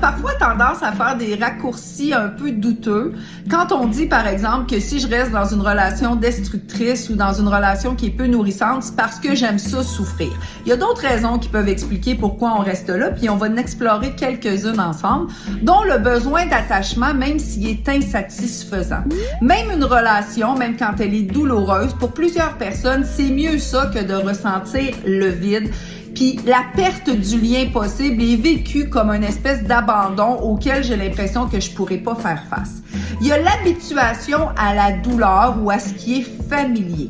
parfois tendance à faire des raccourcis un peu douteux quand on dit, par exemple, que si je reste dans une relation destructrice ou dans une relation qui est peu nourrissante, c'est parce que j'aime ça souffrir. Il y a d'autres raisons qui peuvent expliquer pourquoi on reste là, puis on va en explorer quelques-unes ensemble, dont le besoin d'attachement, même s'il est insatisfaisant. Même une relation, même quand elle est douloureuse, pour plusieurs personnes, c'est mieux ça que de ressentir le vide. Puis la perte du lien possible est vécue comme une espèce d'abandon auquel j'ai l'impression que je pourrais pas faire face. Il y a l'habituation à la douleur ou à ce qui est familier.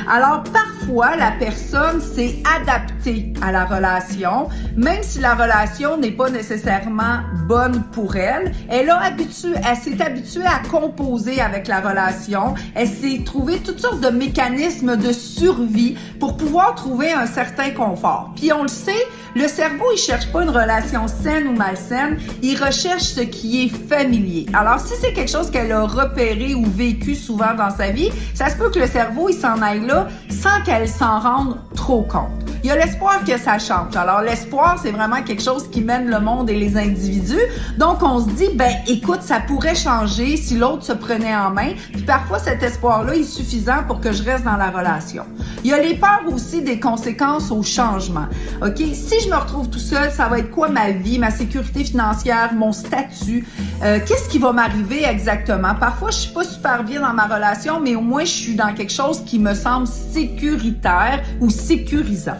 Alors parfois, la personne s'est adaptée à la relation, même si la relation n'est pas nécessairement bonne pour elle. Elle s'est habituée à composer avec la relation. Elle s'est trouvé toutes sortes de mécanismes de survie pour pouvoir trouver un certain confort. Puis on le sait, le cerveau, il cherche pas une relation saine ou malsaine, il recherche ce qui est familier. Alors si c'est quelque chose qu'elle a repéré ou vécu souvent dans sa vie, ça se peut que le cerveau, il s'en aille là sans qu'elle s'en rende trop compte. Il y a l'espoir que ça change. Alors l'espoir, c'est vraiment quelque chose qui mène le monde et les individus. Donc on se dit, écoute, ça pourrait changer si l'autre se prenait en main. Puis parfois, cet espoir-là est suffisant pour que je reste dans la relation. Il y a les peurs aussi des conséquences au changement. OK? Si je me retrouve tout seul, ça va être quoi ma vie, ma sécurité financière, mon statut? Qu'est-ce qui va m'arriver exactement? Parfois, je suis pas super bien dans ma relation, mais au moins, je suis dans quelque chose qui me semble sécuritaire ou sécurisant.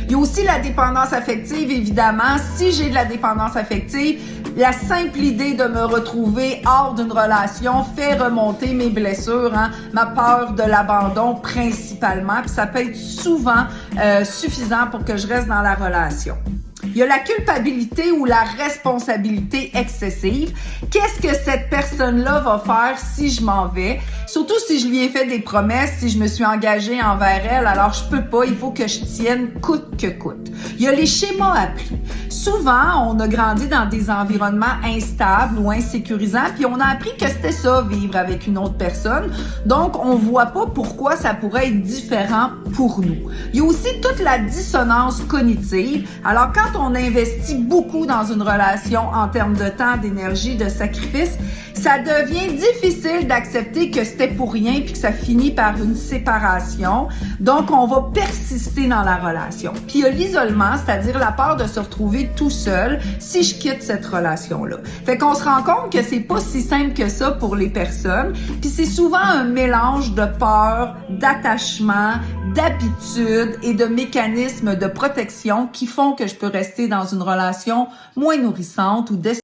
Il y a aussi la dépendance affective, évidemment. Si j'ai de la dépendance affective, la simple idée de me retrouver hors d'une relation fait remonter mes blessures, ma peur de l'abandon principalement, puis ça peut être souvent suffisant pour que je reste dans la relation. Il y a la culpabilité ou la responsabilité excessive. Qu'est-ce que cette personne-là va faire si je m'en vais? Surtout si je lui ai fait des promesses, si je me suis engagée envers elle, alors je peux pas, il faut que je tienne coûte que coûte. Il y a les schémas appris. Souvent, on a grandi dans des environnements instables ou insécurisants, puis on a appris que c'était ça, vivre avec une autre personne. Donc, on voit pas pourquoi ça pourrait être différent pour nous. Il y a aussi toute la dissonance cognitive. Alors, quand on investit beaucoup dans une relation en termes de temps, d'énergie, de sacrifice, ça devient difficile d'accepter que c'était pour rien puis que ça finit par une séparation. Donc, on va persister dans la relation. Puis, il y a l'isolement, c'est-à-dire la peur de se retrouver tout seul si je quitte cette relation-là. Fait qu'on se rend compte que c'est pas si simple que ça pour les personnes. Puis, c'est souvent un mélange de peur, d'attachement, d'habitude et de mécanismes de protection qui font que je peux rester dans une relation moins nourrissante ou